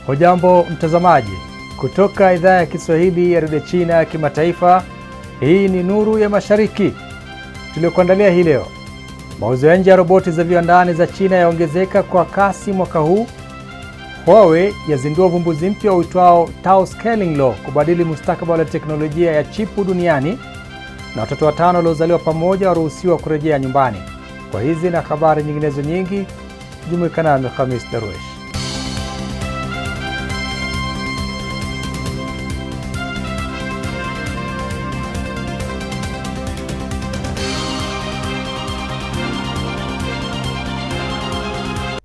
Hujambo mtazamaji, kutoka idhaa ya Kiswahili ya Radio China ya Kimataifa. Hii ni Nuru ya Mashariki. Tuliokuandalia hii leo: mauzo ya nje ya roboti za viwandani za China yaongezeka kwa kasi mwaka huu. Huawei yazindua uvumbuzi mpya uitwao Tau Scaling Law kubadili mustakabali wa teknolojia ya chipu duniani. Na watoto 5 waliozaliwa pamoja waruhusiwa kurejea nyumbani. Kwa hizi na habari nyinginezo nyingi, jumuika nami Khamis Darwish.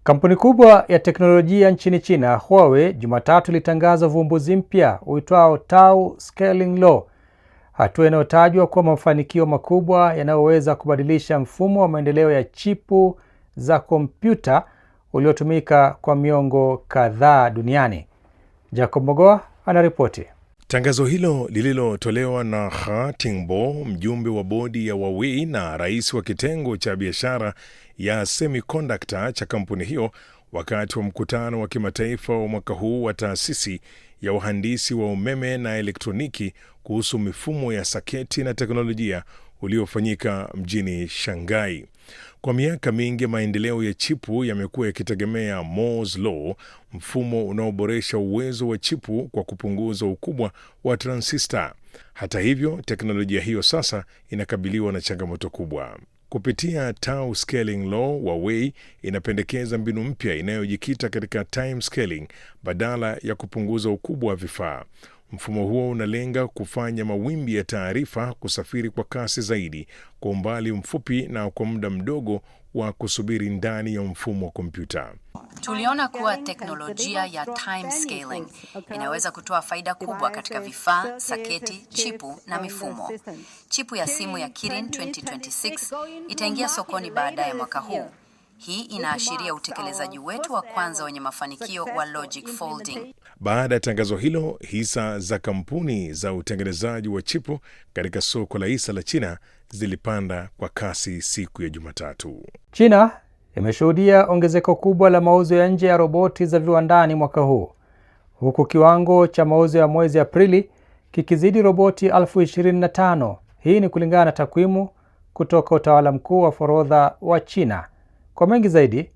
Kampuni kubwa ya teknolojia nchini China, Huawei, Jumatatu ilitangaza uvumbuzi mpya uitwao Tau Scaling Law, hatua inayotajwa kuwa mafanikio makubwa yanayoweza kubadilisha mfumo wa maendeleo ya chipu za kompyuta uliotumika kwa miongo kadhaa duniani. Jacob Mogoa anaripoti. Tangazo hilo lililotolewa na Ha Tingbo, mjumbe wa bodi ya Huawei na rais wa kitengo cha biashara ya semiconductor cha kampuni hiyo, wakati wa mkutano wa kimataifa wa mwaka huu wa taasisi ya uhandisi wa umeme na elektroniki kuhusu mifumo ya saketi na teknolojia uliofanyika mjini Shanghai. Kwa miaka mingi maendeleo ya chipu yamekuwa yakitegemea Moore's Law, mfumo unaoboresha uwezo wa chipu kwa kupunguza ukubwa wa transistor. Hata hivyo, teknolojia hiyo sasa inakabiliwa na changamoto kubwa. Kupitia Tau Scaling Law, Huawei inapendekeza mbinu mpya inayojikita katika time scaling badala ya kupunguza ukubwa wa vifaa. Mfumo huo unalenga kufanya mawimbi ya taarifa kusafiri kwa kasi zaidi, kwa umbali mfupi na kwa muda mdogo wa kusubiri ndani ya mfumo wa kompyuta. Tuliona kuwa teknolojia ya time scaling inaweza kutoa faida kubwa katika vifaa, saketi, chipu na mifumo. Chipu ya simu ya Kirin 2026 itaingia sokoni baadaye mwaka huu. Hii inaashiria utekelezaji wetu wa kwanza wenye mafanikio wa logic folding. Baada ya tangazo hilo, hisa za kampuni za utengenezaji wa chipu katika soko la hisa la China zilipanda kwa kasi siku ya Jumatatu. China imeshuhudia ongezeko kubwa la mauzo ya nje ya roboti za viwandani mwaka huu, huku kiwango cha mauzo ya mwezi Aprili kikizidi roboti 25,000. Hii ni kulingana na takwimu kutoka utawala mkuu wa forodha wa China. Kwa mengi zaidi,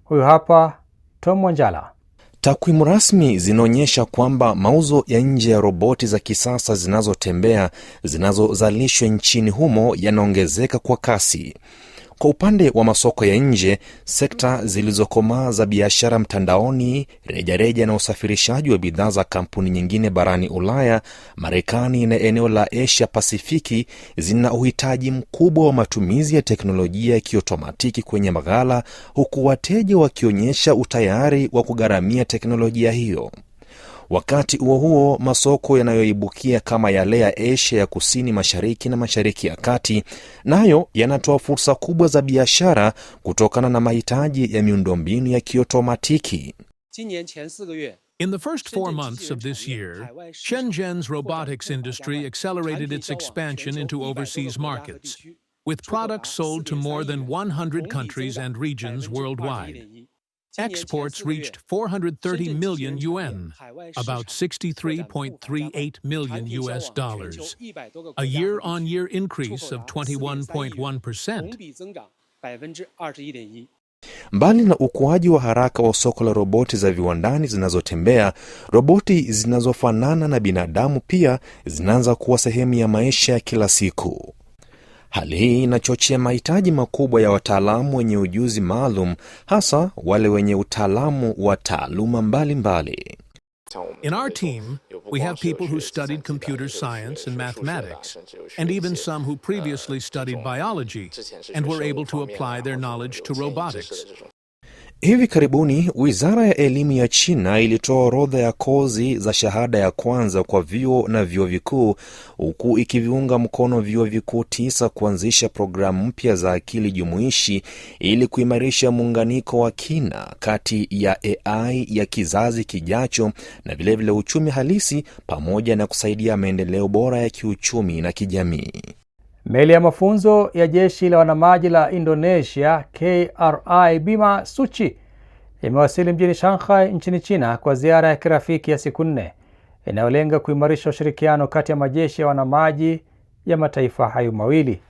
huyu hapa Tom Wanjala. Takwimu rasmi zinaonyesha kwamba mauzo ya nje ya roboti za kisasa zinazotembea zinazozalishwa nchini humo yanaongezeka kwa kasi. Kwa upande wa masoko ya nje, sekta zilizokomaa za biashara mtandaoni, rejareja na usafirishaji wa bidhaa za kampuni nyingine barani Ulaya, Marekani na eneo la Asia Pasifiki zina uhitaji mkubwa wa matumizi ya teknolojia ya kiotomatiki kwenye maghala, huku wateja wakionyesha utayari wa kugharamia teknolojia hiyo. Wakati huo huo, masoko yanayoibukia kama yale ya Asia ya Kusini Mashariki na Mashariki ya Kati nayo yanatoa fursa kubwa za biashara kutokana na mahitaji ya miundombinu ya kiotomatiki. In the first 4 months of this year, Shenzhen's robotics industry accelerated its expansion into overseas markets, with products sold to more than 100 countries and regions worldwide. Exports reached 430 million yuan, about $63.38 million, a year-on-year increase of 21.1%. Mbali na ukuaji wa haraka wa soko la roboti za viwandani zinazotembea, roboti zinazofanana na binadamu pia zinaanza kuwa sehemu ya maisha ya kila siku. Hali hii inachochea mahitaji makubwa ya wataalamu wenye ujuzi maalum, hasa wale wenye utaalamu wa taaluma mbalimbali. In our team, we have people who studied computer science and mathematics, and even some who previously studied biology and were able to apply their knowledge to robotics. Hivi karibuni, Wizara ya Elimu ya China ilitoa orodha ya kozi za shahada ya kwanza kwa vyuo na vyuo vikuu, huku ikiviunga mkono vyuo vikuu 9 kuanzisha programu mpya za akili jumuishi ili kuimarisha muunganiko wa kina kati ya AI ya kizazi kijacho na vilevile uchumi halisi, pamoja na kusaidia maendeleo bora ya kiuchumi na kijamii. Meli ya mafunzo ya jeshi la wanamaji la Indonesia KRI Bima Suci imewasili mjini Shanghai nchini China kwa ziara ya kirafiki ya siku 4 inayolenga kuimarisha ushirikiano kati ya majeshi ya wanamaji ya mataifa hayo mawili.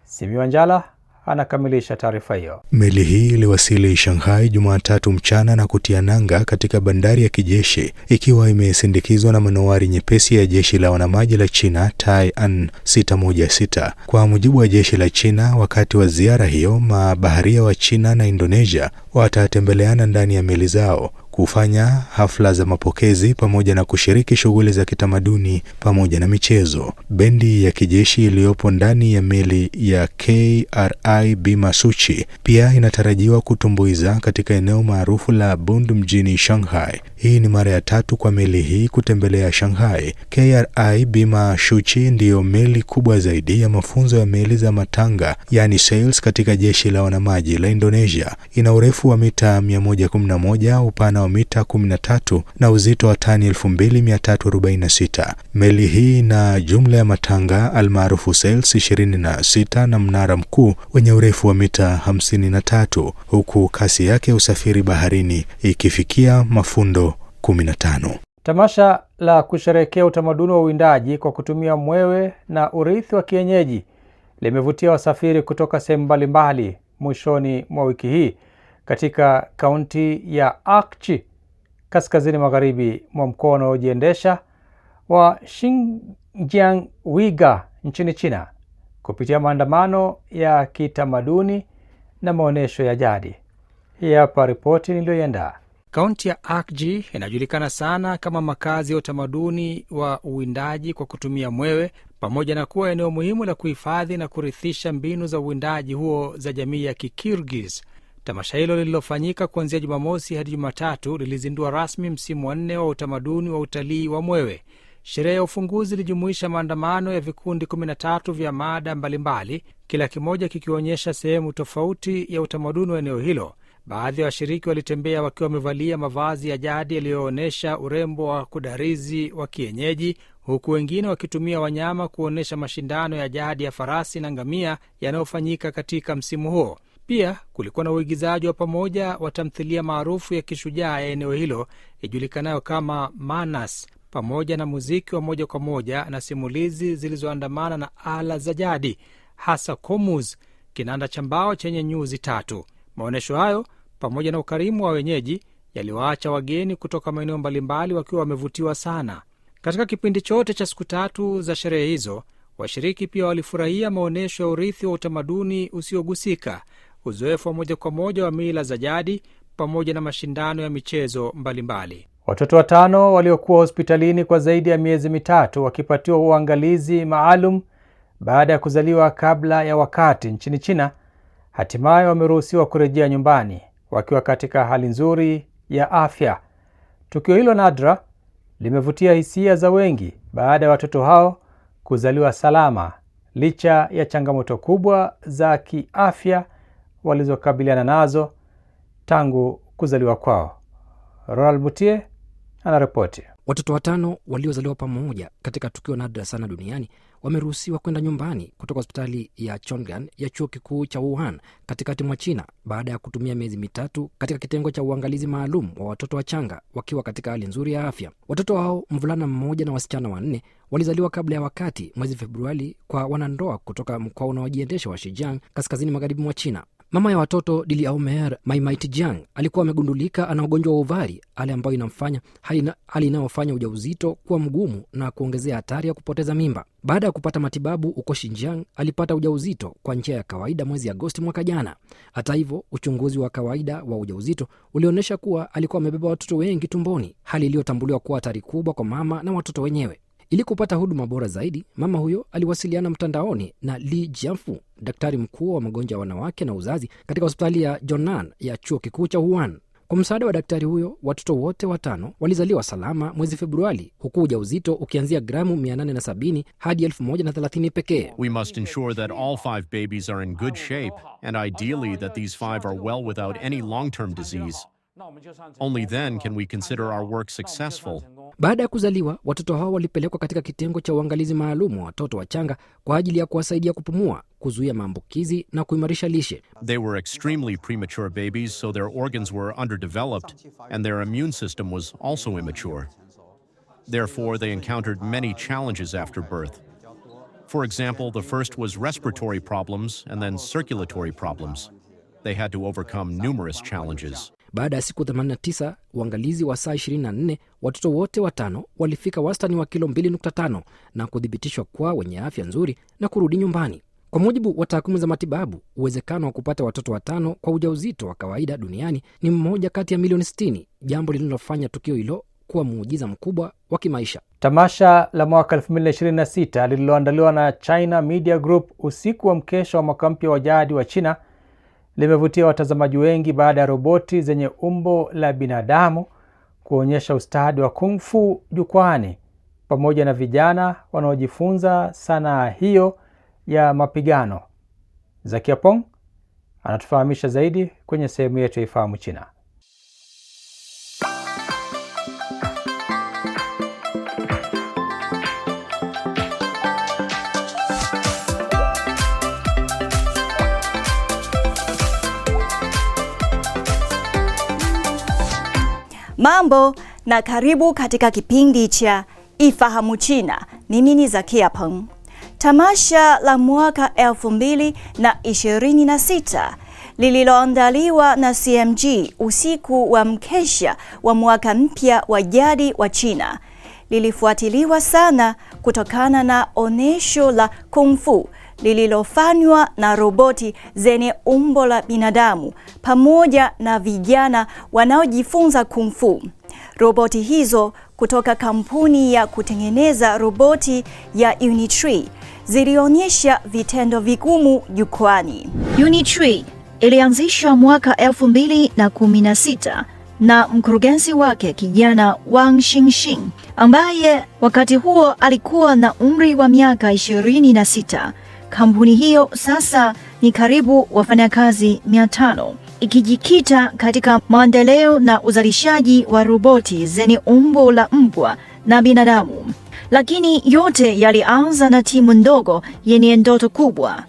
Simi Wanjala anakamilisha taarifa hiyo. Meli hii iliwasili Shanghai Jumatatu mchana na kutia nanga katika bandari ya kijeshi ikiwa imesindikizwa na manowari nyepesi ya jeshi la wanamaji la China Tai'an 616. Kwa mujibu wa jeshi la China, wakati wa ziara hiyo mabaharia wa China na Indonesia watatembeleana ndani ya meli zao, kufanya hafla za mapokezi pamoja na kushiriki shughuli za kitamaduni pamoja na michezo. Bendi ya kijeshi iliyopo ndani ya meli ya KRI Bima Suchi pia inatarajiwa kutumbuiza katika eneo maarufu la Bund mjini Shanghai. Hii ni mara ya 3 kwa meli hii kutembelea Shanghai. KRI Bima Suchi ndiyo meli kubwa zaidi ya mafunzo ya meli za matanga, yani sails, katika jeshi la wanamaji la Indonesia. Ina urefu wa mita 111, upana wa mita 13 na uzito wa tani 2346. Meli hii ina jumla ya matanga almaarufu sails 26 na mnara mkuu wenye urefu wa mita 53, huku kasi yake usafiri baharini ikifikia mafundo 15. Tamasha la kusherehekea utamaduni wa uwindaji kwa kutumia mwewe na urithi wa kienyeji limevutia wasafiri kutoka sehemu mbalimbali mwishoni mwa wiki hii katika kaunti ya Akchi, kaskazini magharibi mwa mkoa unaojiendesha wa Xinjiang Uyghur nchini China, kupitia maandamano ya kitamaduni na maonesho ya jadi. Hii hapa ripoti niliyoiandaa. Kaunti ya Akji inajulikana sana kama makazi ya utamaduni wa uwindaji kwa kutumia mwewe, pamoja na kuwa eneo muhimu la kuhifadhi na kurithisha mbinu za uwindaji huo za jamii ya Kikirgiz. Tamasha hilo lililofanyika kuanzia Jumamosi hadi Jumatatu lilizindua rasmi msimu wa 4 wa utamaduni wa utalii wa mwewe. Sherehe ya ufunguzi ilijumuisha maandamano ya vikundi 13 vya mada mbalimbali, kila kimoja kikionyesha sehemu tofauti ya utamaduni wa eneo hilo. Baadhi ya washiriki walitembea wakiwa wamevalia mavazi ya jadi yaliyoonyesha urembo wa kudarizi wa kienyeji, huku wengine wakitumia wanyama kuonyesha mashindano ya jadi ya farasi na ngamia yanayofanyika katika msimu huo. Pia kulikuwa na uigizaji wa pamoja wa tamthilia maarufu ya kishujaa ya eneo hilo ijulikanayo kama Manas, pamoja na muziki wa moja kwa moja na simulizi zilizoandamana na ala za jadi, hasa komuz, kinanda cha mbao chenye nyuzi 3. Maonesho hayo pamoja na ukarimu wa wenyeji yaliwaacha wageni kutoka maeneo mbalimbali wakiwa wamevutiwa sana. Katika kipindi chote cha siku 3 za sherehe hizo, washiriki pia walifurahia maonesho ya urithi wa utamaduni usiogusika, uzoefu wa moja kwa moja wa mila za jadi, pamoja na mashindano ya michezo mbalimbali. Watoto 5 waliokuwa hospitalini kwa zaidi ya miezi 3 wakipatiwa uangalizi maalum baada ya kuzaliwa kabla ya wakati nchini China, hatimaye wameruhusiwa kurejea nyumbani wakiwa katika hali nzuri ya afya. Tukio hilo nadra limevutia hisia za wengi baada ya watoto hao kuzaliwa salama licha ya changamoto kubwa za kiafya walizokabiliana nazo tangu kuzaliwa kwao. Ronald Mutie anaripoti. Watoto 5 waliozaliwa pamoja katika tukio nadra sana duniani wameruhusiwa kwenda nyumbani kutoka hospitali ya Chong'an ya chuo kikuu cha Wuhan katikati mwa China baada ya kutumia miezi 3 katika kitengo cha uangalizi maalum wa watoto wachanga wakiwa katika hali nzuri ya afya. Watoto hao, mvulana mmoja na wasichana 4, walizaliwa kabla ya wakati mwezi Februari kwa wanandoa kutoka mkoa unaojiendesha wa Xinjiang, kaskazini magharibi mwa China. Mama ya watoto Dili Aumer Maimait-Jiang alikuwa amegundulika ana ugonjwa wa uvari, hali ambayo inamfanya hali inayofanya ujauzito kuwa mgumu na kuongezea hatari ya kupoteza mimba. Baada ya kupata matibabu huko Xinjiang, alipata ujauzito kwa njia ya kawaida mwezi Agosti mwaka jana. Hata hivyo, uchunguzi wa kawaida wa ujauzito ulionyesha kuwa alikuwa amebeba watoto wengi tumboni, hali iliyotambuliwa kuwa hatari kubwa kwa mama na watoto wenyewe. Ili kupata huduma bora zaidi, mama huyo aliwasiliana mtandaoni na Li Jianfu, daktari mkuu wa magonjwa ya wanawake na uzazi katika hospitali ya Jonan ya chuo kikuu cha Wuhan. Kwa msaada wa daktari huyo, watoto wote 5 walizaliwa salama mwezi Februari, huku ujauzito ukianzia gramu 870 hadi 1030 pekee. We must ensure that all 5 babies are in good shape, and ideally that these 5 are well without any long-term disease. Only then can we consider our work successful. Baada ya kuzaliwa, watoto hao walipelekwa katika kitengo cha uangalizi maalum wa watoto wachanga kwa ajili ya kuwasaidia kupumua, kuzuia maambukizi na kuimarisha lishe. They were extremely premature babies, so their organs were underdeveloped, and their immune system was also immature. Therefore, they encountered many challenges after birth. For example, the first was respiratory problems and then circulatory problems. They had to overcome numerous challenges. Baada ya siku 89, uangalizi wa saa 24, watoto wote watano walifika wastani wa kilo 2.5 na kuthibitishwa kuwa wenye afya nzuri na kurudi nyumbani. Kwa mujibu wa takwimu za matibabu, uwezekano wa kupata watoto watano kwa ujauzito wa kawaida duniani ni mmoja kati ya milioni 60, jambo linalofanya tukio hilo kuwa muujiza mkubwa wa kimaisha. Tamasha la mwaka 2026 lililoandaliwa na China Media Group usiku wa mkesha wa mwaka mpya wa jadi wa China limevutia watazamaji wengi baada ya roboti zenye umbo la binadamu kuonyesha ustadi wa kung fu jukwani, pamoja na vijana wanaojifunza sanaa hiyo ya mapigano. Zakia Pong anatufahamisha zaidi kwenye sehemu yetu ya Ifahamu China. Mambo na karibu katika kipindi cha Ifahamu China. Mimi ni Zakia Peng. Tamasha la mwaka 2026 lililoandaliwa na CMG usiku wa mkesha wa mwaka mpya wa jadi wa China lilifuatiliwa sana kutokana na onesho la kung fu lililofanywa na roboti zenye umbo la binadamu pamoja na vijana wanaojifunza kung fu. Roboti hizo kutoka kampuni ya kutengeneza roboti ya Unitree zilionyesha vitendo vigumu jukwani. Unitree ilianzishwa mwaka 2016 na mkurugenzi wake kijana Wang Xingxing, ambaye wakati huo alikuwa na umri wa miaka 26. Kampuni hiyo sasa ni karibu wafanyakazi 500, ikijikita katika maendeleo na uzalishaji wa roboti zenye umbo la mbwa na binadamu. Lakini yote yalianza na timu ndogo yenye ndoto kubwa.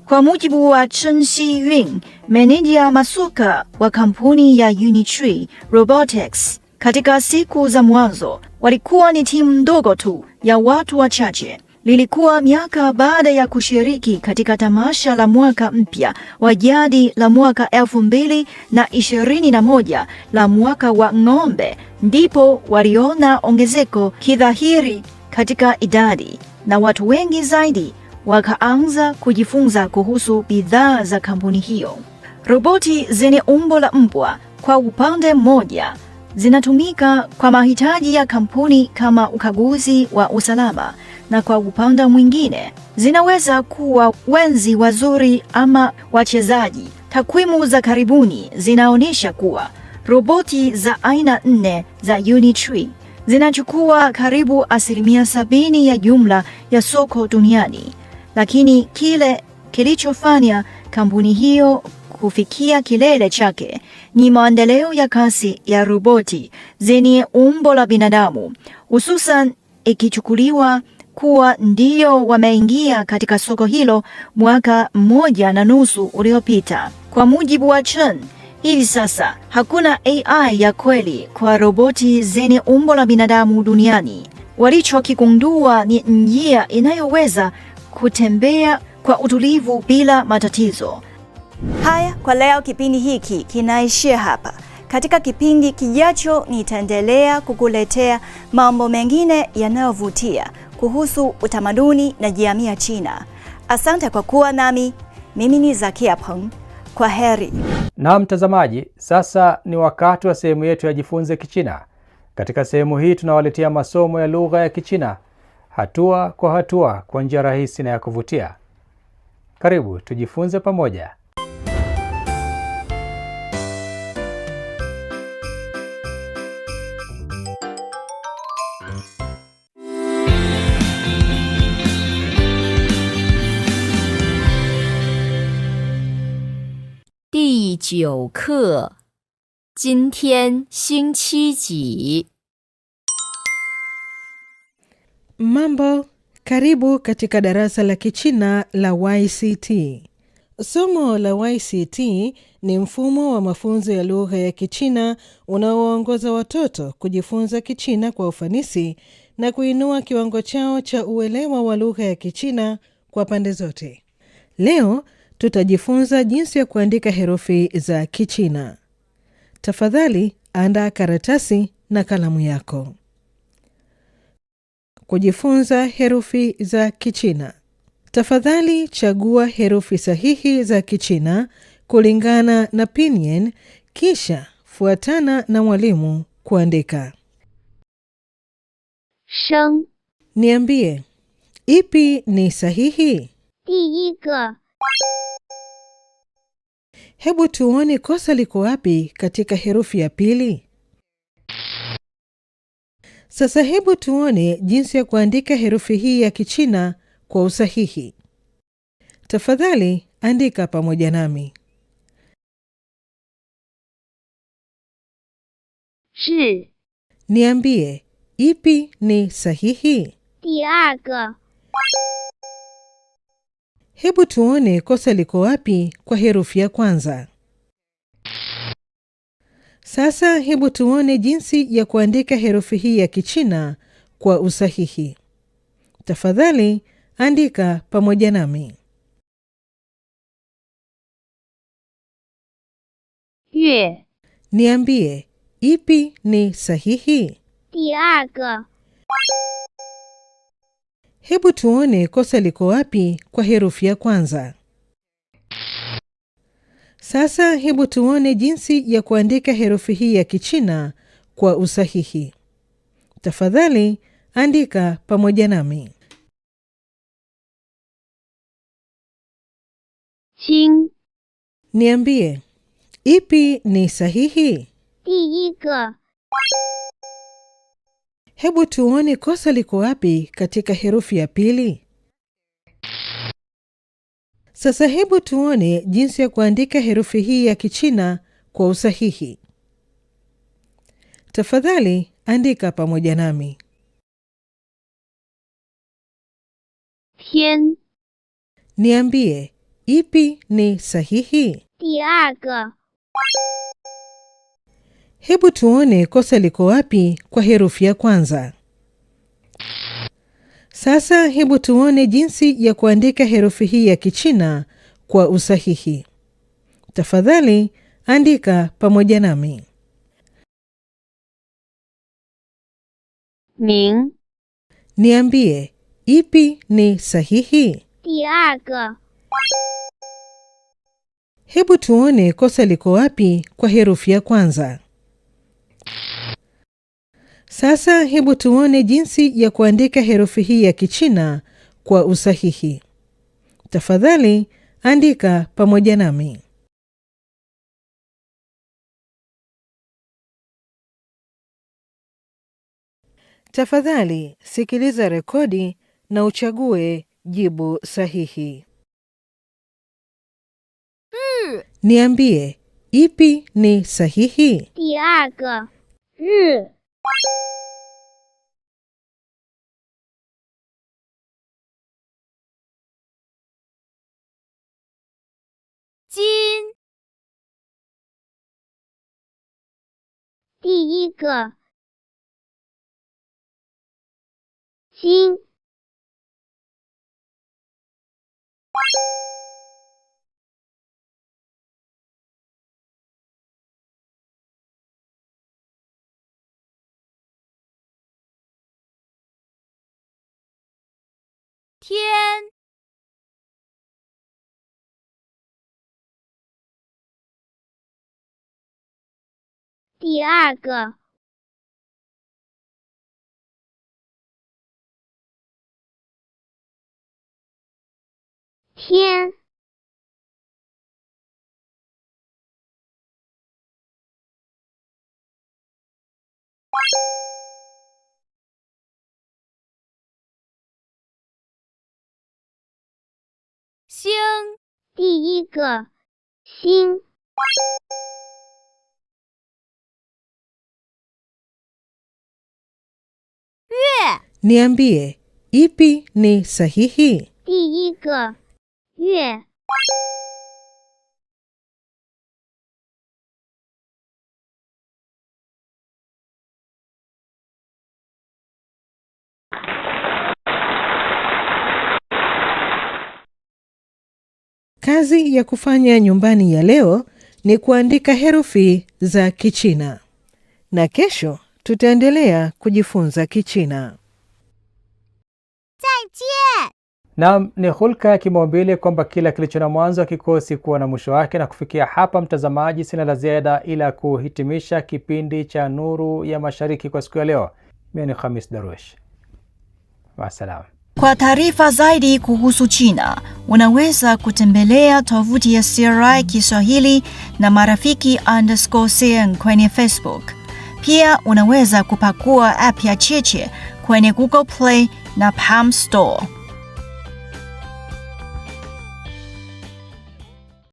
Kwa mujibu wa Chen Xiyun, meneja masuka wa kampuni ya Unitree Robotics, katika siku za mwanzo walikuwa ni timu ndogo tu ya watu wachache. Lilikuwa miaka baada ya kushiriki katika tamasha la mwaka mpya wa jadi la mwaka 2021 la mwaka wa ng'ombe, ndipo waliona ongezeko kidhahiri katika idadi, na watu wengi zaidi wakaanza kujifunza kuhusu bidhaa za kampuni hiyo. Roboti zenye umbo la mbwa kwa upande mmoja zinatumika kwa mahitaji ya kampuni kama ukaguzi wa usalama, na kwa upande mwingine zinaweza kuwa wenzi wazuri ama wachezaji. Takwimu za karibuni zinaonyesha kuwa roboti za aina 4 za Unitree zinachukua karibu 70% ya jumla ya soko duniani. Lakini kile kilichofanya kampuni hiyo kufikia kilele chake ni maendeleo ya kasi ya roboti zenye umbo la binadamu, hususan ikichukuliwa kuwa ndio wameingia katika soko hilo mwaka 1.5 uliopita. Kwa mujibu wa Chen, hivi sasa hakuna AI ya kweli kwa roboti zenye umbo la binadamu duniani. Walichokigundua ni njia inayoweza kutembea kwa utulivu bila matatizo. Haya, kwa leo kipindi hiki kinaishia hapa. Katika kipindi kijacho nitaendelea kukuletea mambo mengine yanayovutia kuhusu utamaduni na jamii ya China. Asante kwa kuwa nami. Mimi ni Zakia Peng. Kwa heri. Na mtazamaji, sasa ni wakati wa sehemu yetu ya Jifunze Kichina. Katika sehemu hii tunawaletea masomo ya lugha ya Kichina hatua kwa hatua kwa njia rahisi na ya kuvutia. Karibu tujifunze pamoja. Di 9课今天星期几? Mambo, karibu katika darasa la Kichina la YCT. Somo la YCT ni mfumo wa mafunzo ya lugha ya Kichina unaowaongoza watoto kujifunza Kichina kwa ufanisi na kuinua kiwango chao cha uelewa wa lugha ya Kichina kwa pande zote. Leo tutajifunza jinsi ya kuandika herufi za Kichina. Tafadhali andaa karatasi na kalamu yako. Kujifunza herufi za Kichina. Tafadhali chagua herufi sahihi za Kichina kulingana na pinyin, kisha fuatana na mwalimu kuandika. Sheng. Niambie, ipi ni sahihi? 第一个 Hebu tuone kosa liko wapi katika herufi ya pili. Sasa hebu tuone jinsi ya kuandika herufi hii ya Kichina kwa usahihi. Tafadhali andika pamoja nami. 是 Niambie, ipi ni sahihi? 第二个 Hebu tuone kosa liko wapi kwa herufi ya kwanza. Sasa hebu tuone jinsi ya kuandika herufi hii ya Kichina kwa usahihi. Tafadhali andika pamoja nami. 月 Niambie, ipi ni sahihi? 第二个 Hebu tuone kosa liko wapi kwa herufi ya kwanza. Sasa hebu tuone jinsi ya kuandika herufi hii ya Kichina kwa usahihi. Tafadhali andika pamoja nami. 亲 Niambie, ipi ni sahihi? 第一个 Hebu tuone kosa liko wapi katika herufi ya pili. Sasa hebu tuone jinsi ya kuandika herufi hii ya Kichina kwa usahihi. Tafadhali andika pamoja nami. 天 Niambie, ipi ni sahihi? 第二个 Hebu tuone kosa liko wapi kwa herufi ya kwanza. Sasa hebu tuone jinsi ya kuandika herufi hii ya Kichina kwa usahihi. Tafadhali andika pamoja nami. 明 Niambie, ipi ni sahihi? 第二个 Hebu tuone kosa liko wapi kwa herufi ya kwanza. Sasa hebu tuone jinsi ya kuandika herufi hii ya Kichina kwa usahihi. Tafadhali andika pamoja nami. Tafadhali sikiliza rekodi na uchague jibu sahihi. Niambie, ipi ni sahihi? 第二个日 金 第一个金 天 第二个天星第一个星月 Niambie, ipi ni sahihi? 第一个月 Kazi ya kufanya nyumbani ya leo ni kuandika herufi za Kichina. Na kesho tutaendelea kujifunza Kichina. 再见 Naam, ni hulka ya kimaumbile kwamba kila kilicho na mwanzo hakikosi kuwa na mwisho wake. Na kufikia hapa, mtazamaji, sina la ziada ila kuhitimisha kipindi cha Nuru ya Mashariki kwa siku ya leo. Mimi ni Khamis Darwish. Wasalamu. Kwa taarifa zaidi kuhusu China, unaweza kutembelea tovuti ya CRI Kiswahili na marafiki_CN kwenye Facebook. Pia unaweza kupakua app ya Cheche kwenye Google Play na Palm Store.